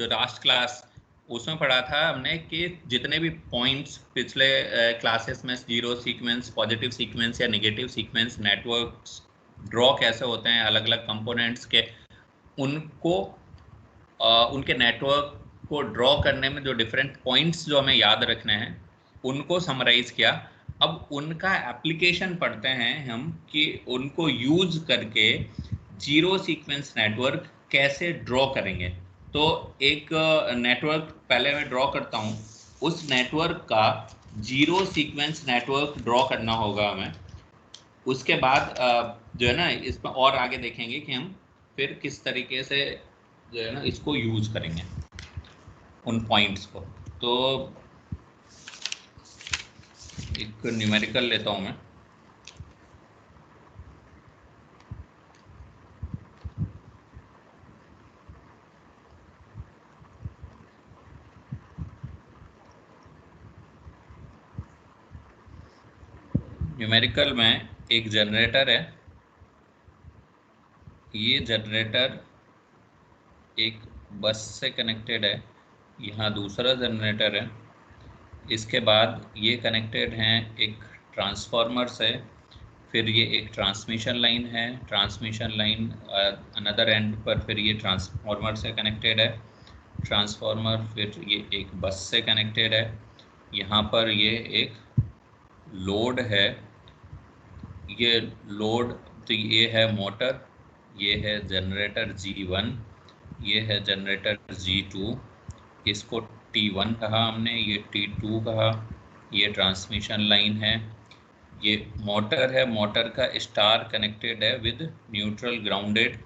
जो last class उसमें पढ़ा था हमने कि जितने भी पॉइंट्स पिछले क्लासेस में जीरो सीक्वेंस, पॉजिटिव सीक्वेंस या नेगेटिव सीक्वेंस नेटवर्क्स ड्रॉ कैसे होते हैं अलग अलग कंपोनेंट्स के, उनको उनके नेटवर्क को ड्रॉ करने में जो डिफरेंट पॉइंट्स जो हमें याद रखने हैं उनको समराइज किया। अब उनका एप्लीकेशन पढ़ते हैं हम कि उनको यूज करके जीरो सीक्वेंस नेटवर्क कैसे ड्रॉ करेंगे। तो एक नेटवर्क पहले मैं ड्रॉ करता हूँ, उस नेटवर्क का जीरो सीक्वेंस नेटवर्क ड्रॉ करना होगा हमें। उसके बाद जो है ना इसमें और आगे देखेंगे कि हम फिर किस तरीके से जो है ना इसको यूज करेंगे उन पॉइंट्स को। तो एक न्यूमेरिकल लेता हूं मैं। न्यूमेरिकल में एक जनरेटर है, ये जनरेटर एक बस से कनेक्टेड है, यहाँ दूसरा जनरेटर है, इसके बाद ये कनेक्टेड हैं एक ट्रांसफार्मर से, फिर ये एक ट्रांसमिशन लाइन है, ट्रांसमिशन लाइन अनदर एंड पर फिर ये ट्रांसफार्मर से कनेक्टेड है, ट्रांसफार्मर फिर ये एक बस से कनेक्टेड है, यहाँ पर ये एक लोड है, ये लोड तो ये है मोटर, ये है जनरेटर G1, ये है जनरेटर G2, इसको T1 कहा हमने, ये T2 कहा, ये ट्रांसमिशन लाइन है, ये मोटर है, मोटर का स्टार कनेक्टेड है विद न्यूट्रल ग्राउंडेड,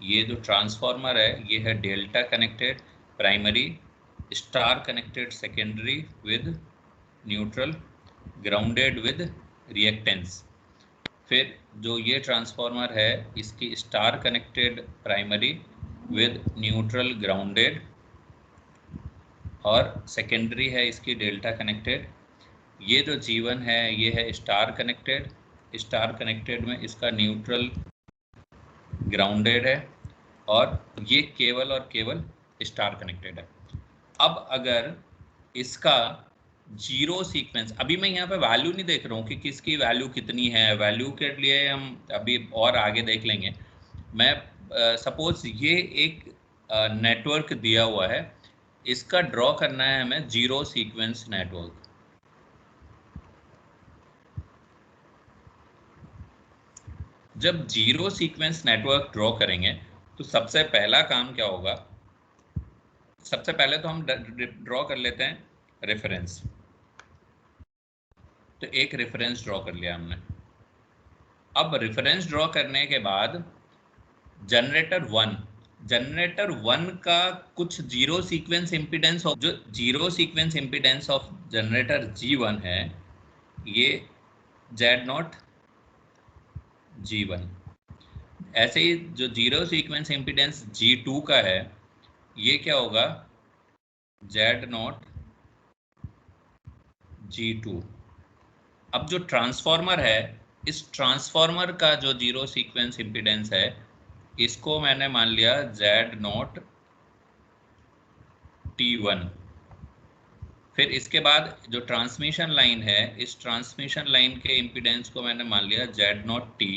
ये जो ट्रांसफार्मर है ये है delta connected primary, star connected secondary with neutral grounded with reactance. फिर जो ये ट्रांसफार्मर है इसकी star connected primary with neutral grounded और सेकेंडरी है इसकी डेल्टा कनेक्टेड। ये जो G1 है ये है स्टार कनेक्टेड, स्टार कनेक्टेड में इसका न्यूट्रल ग्राउंडेड है और ये केवल और केवल स्टार कनेक्टेड है। अब अगर इसका जीरो सीक्वेंस, अभी मैं यहाँ पे वैल्यू नहीं देख रहा हूँ कि किसकी वैल्यू कितनी है, वैल्यू के लिए हम अभी और आगे देख लेंगे। मैं सपोज ये एक नेटवर्क दिया हुआ है, इसका ड्रॉ करना है हमें जीरो सीक्वेंस नेटवर्क। जब जीरो सीक्वेंस नेटवर्क ड्रॉ करेंगे तो सबसे पहला काम क्या होगा, सबसे पहले तो हम ड्रॉ कर लेते हैं रेफरेंस। तो एक रेफरेंस ड्रॉ कर लिया हमने। अब रेफरेंस ड्रॉ करने के बाद जनरेटर 1 का कुछ जीरो सीक्वेंस इम्पीडेंस ऑफ, जो zero sequence impedance of generator G1 है ये Z0 G1, ऐसे ही जो जीरो सीक्वेंस इम्पीडेंस G2 का है ये क्या होगा Z0 G2। अब जो ट्रांसफार्मर है, इस ट्रांसफार्मर का जो जीरो सीक्वेंस इम्पीडेंस है इसको मैंने मान लिया Z0 T1। फिर इसके बाद जो ट्रांसमिशन लाइन है, इस ट्रांसमिशन लाइन के इम्पीडेंस को मैंने मान लिया Z0 T।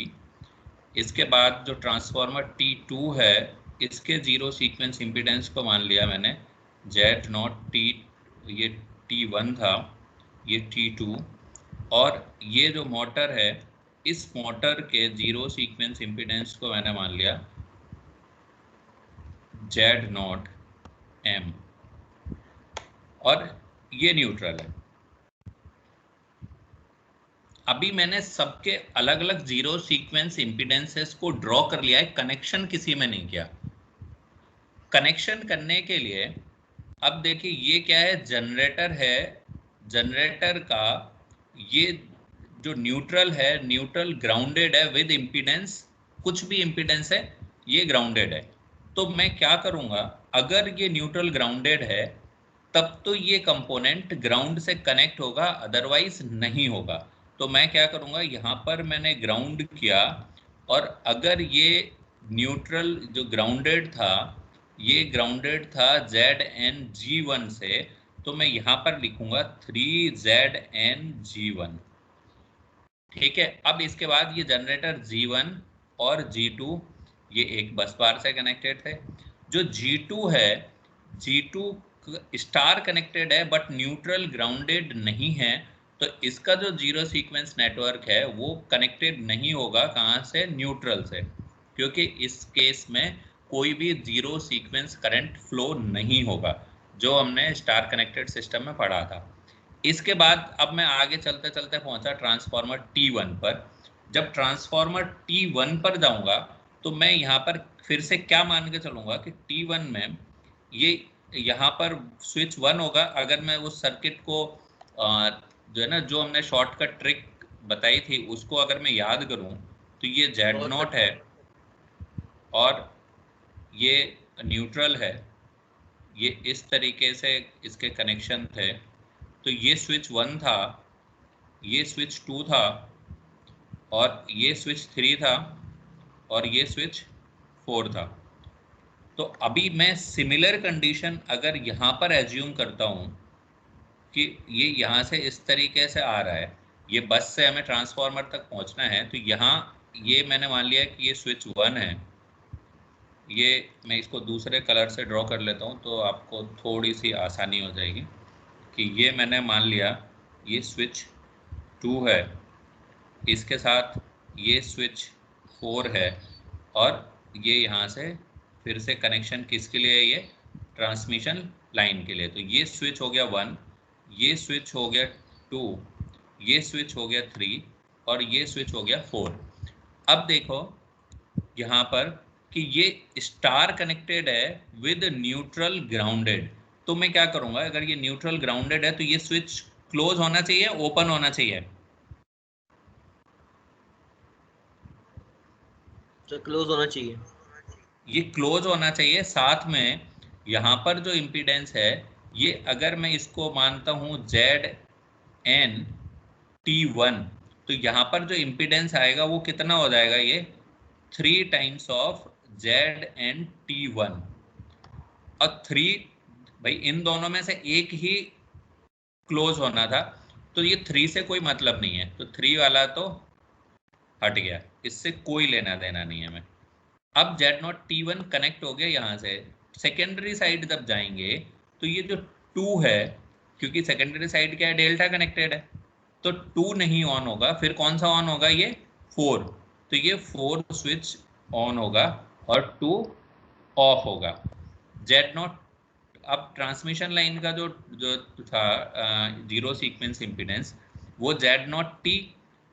इसके बाद जो ट्रांसफार्मर T2 है इसके जीरो सीक्वेंस इम्पीडेंस को मान लिया मैंने Z0 T, ये T1 था, ये T2। और ये जो मोटर है इस मोटर के जीरो सीक्वेंस इम्पीडेंस को मैंने मान लिया Z0 M और ये न्यूट्रल है। अभी मैंने सबके अलग अलग जीरो सीक्वेंस इम्पीडेंसेस को ड्रॉ कर लिया है, कनेक्शन किसी में नहीं किया। कनेक्शन करने के लिए अब देखिए ये क्या है, जनरेटर है, जनरेटर का ये जो न्यूट्रल है, न्यूट्रल ग्राउंडेड है विद इम्पीडेंस, कुछ भी इम्पीडेंस है ये ग्राउंडेड है। तो मैं क्या करूँगा, अगर ये न्यूट्रल ग्राउंडेड है तब तो ये कंपोनेंट ग्राउंड से कनेक्ट होगा, अदरवाइज नहीं होगा। तो मैं क्या करूँगा, यहाँ पर मैंने ग्राउंड किया और अगर ये न्यूट्रल जो ग्राउंडेड था ये ग्राउंडेड था ZnG1 से, तो मैं यहाँ पर लिखूंगा 3ZnG1। ठीक है, अब इसके बाद ये जनरेटर G1 और G2 ये एक बस बार से कनेक्टेड थे। जो G2 है, G2 स्टार कनेक्टेड है बट न्यूट्रल ग्राउंडेड नहीं है, तो इसका जो जीरो सीक्वेंस नेटवर्क है वो कनेक्टेड नहीं होगा, कहाँ से, न्यूट्रल से, क्योंकि इस केस में कोई भी जीरो सीक्वेंस करंट फ्लो नहीं होगा, जो हमने स्टार कनेक्टेड सिस्टम में पढ़ा था। इसके बाद अब मैं आगे चलते चलते पहुंचा ट्रांसफार्मर T1 पर। जब ट्रांसफार्मर T1 पर जाऊंगा तो मैं यहाँ पर फिर से क्या मान के चलूंगा कि T1 में ये यहाँ पर स्विच 1 होगा। अगर मैं उस सर्किट को जो है ना, जो हमने शॉर्टकट ट्रिक बताई थी उसको अगर मैं याद करूं, तो ये Z0 है और ये न्यूट्रल है, ये इस तरीके से इसके कनेक्शन थे। तो ये स्विच 1 था, ये स्विच 2 था, और ये स्विच 3 था, और ये स्विच 4 था। तो अभी मैं सिमिलर कंडीशन अगर यहाँ पर एज्यूम करता हूँ कि ये यहाँ से इस तरीके से आ रहा है, ये बस से हमें ट्रांसफार्मर तक पहुँचना है, तो यहाँ ये मैंने मान लिया कि ये स्विच 1 है। ये मैं इसको दूसरे कलर से ड्रॉ कर लेता हूँ तो आपको थोड़ी सी आसानी हो जाएगी कि ये मैंने मान लिया ये स्विच 2 है, इसके साथ ये स्विच 4 है, और ये यहाँ से फिर से कनेक्शन किसके लिए है, ये ट्रांसमिशन लाइन के लिए। तो ये स्विच हो गया 1, ये स्विच हो गया 2, ये स्विच हो गया 3, और ये स्विच हो गया 4। अब देखो यहाँ पर कि ये स्टार कनेक्टेड है विद न्यूट्रल ग्राउंडेड। तो मैं क्या करूँगा, अगर ये न्यूट्रल ग्राउंडेड है तो ये स्विच क्लोज होना चाहिए, ओपन होना चाहिए? तो क्लोज होना चाहिए। ये क्लोज होना चाहिए। साथ में यहाँ पर जो इम्पीडेंस है, ये अगर मैं इसको मानता हूँ ZnT1, तो यहाँ पर जो इम्पीडेंस आएगा वो कितना हो जाएगा, ये 3 टाइम्स ऑफ ZnT1। और 3, भाई इन दोनों में से एक ही क्लोज होना था, तो ये 3 से कोई मतलब नहीं है, तो 3 वाला तो हट गया, इससे कोई लेना देना नहीं है हमें। अब Z0T1 कनेक्ट हो गया यहाँ से। सेकेंडरी साइड जब जाएंगे तो ये जो 2 है, क्योंकि सेकेंडरी साइड क्या है, डेल्टा कनेक्टेड है, तो 2 नहीं ऑन होगा, फिर कौन सा ऑन होगा, ये 4। तो ये 4 स्विच ऑन होगा और 2 ऑफ होगा। Z0, अब ट्रांसमिशन लाइन का जो जो था जीरो सीक्वेंस इम्पीडेंस, वो Z0T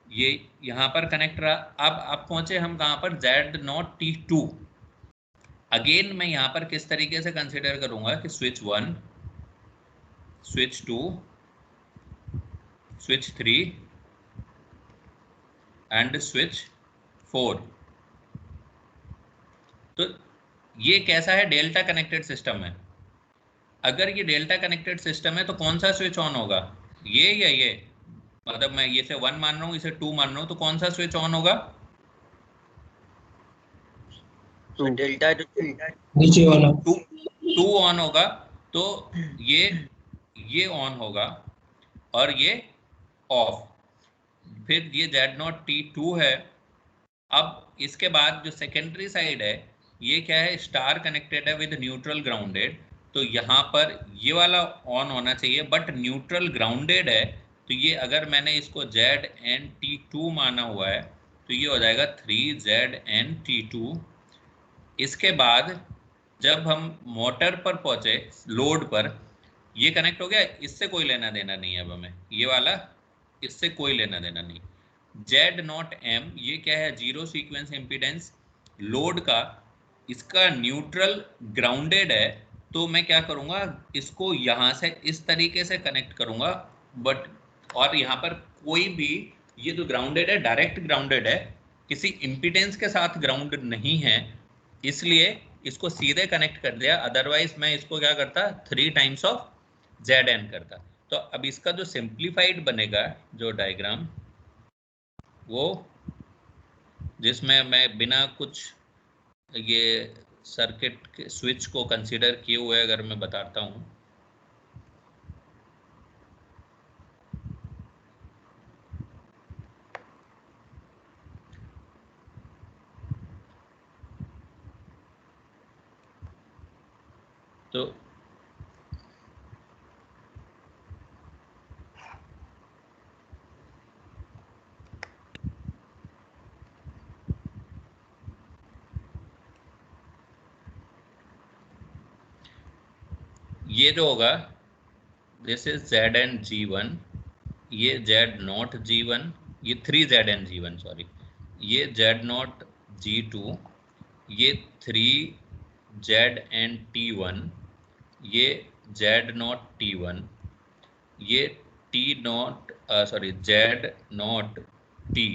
ये यहाँ पर कनेक्ट रहा। अब पहुंचे हम कहाँ पर, Z0T2। अगेन मैं यहाँ पर किस तरीके से कंसिडर करूंगा कि switch 1, switch 2, switch 3 and switch 4। तो ये कैसा है, डेल्टा कनेक्टेड सिस्टम है। अगर ये डेल्टा कनेक्टेड सिस्टम है तो कौन सा स्विच ऑन होगा, ये या ये? मतलब मैं ये से 1 मान रहा हूँ, इसे 2 मान रहा हूँ, तो कौन सा स्विच ऑन होगा, डेल्टा नीचे वाला 2 ऑन होगा। तो ये ऑन होगा और ये ऑफ। फिर ये Z0T2 है। अब इसके बाद जो सेकेंडरी साइड है, ये क्या है, स्टार कनेक्टेड है विद न्यूट्रल ग्राउंडेड, तो यहाँ पर ये वाला ऑन होना चाहिए, बट न्यूट्रल ग्राउंडेड है, तो ये अगर मैंने इसको ZnT2 माना हुआ है तो ये हो जाएगा 3ZnT2। इसके बाद जब हम मोटर पर पहुंचे, लोड पर, ये कनेक्ट हो गया, इससे कोई लेना देना नहीं है अब हमें, ये वाला इससे कोई लेना देना नहीं। Z0M ये क्या है, जीरो सीक्वेंस इम्पीडेंस लोड का, इसका न्यूट्रल ग्राउंडेड है, तो मैं क्या करूँगा, इसको यहाँ से इस तरीके से कनेक्ट करूँगा, बट और यहाँ पर कोई भी, ये जो ग्राउंडेड है डायरेक्ट ग्राउंडेड है, किसी इम्पीडेंस के साथ ग्राउंड नहीं है, इसलिए इसको सीधे कनेक्ट कर दिया। अदरवाइज मैं इसको क्या करता, 3 टाइम्स ऑफ Zn करता। तो अब इसका जो सिंप्लीफाइड बनेगा जो डायग्राम, वो जिसमें मैं बिना कुछ ये सर्किट के स्विच को कंसीडर किए हुए अगर मैं बताता हूँ, तो ये जो होगा, this is Z and G1, ये जेड नॉट G1, ये 3Z एंड G1 सॉरी, ये जेड नॉट G2, ये 3Z एंड T1, ये जेड नॉट T1, ये T not sorry Z not T,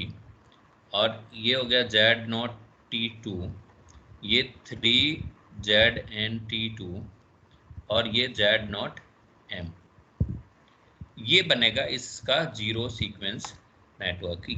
और ये हो गया जेड नॉट T2, ये 3Z एंड T2, और ये जेड नॉट M। ये बनेगा इसका जीरो सीक्वेंस नेटवर्क।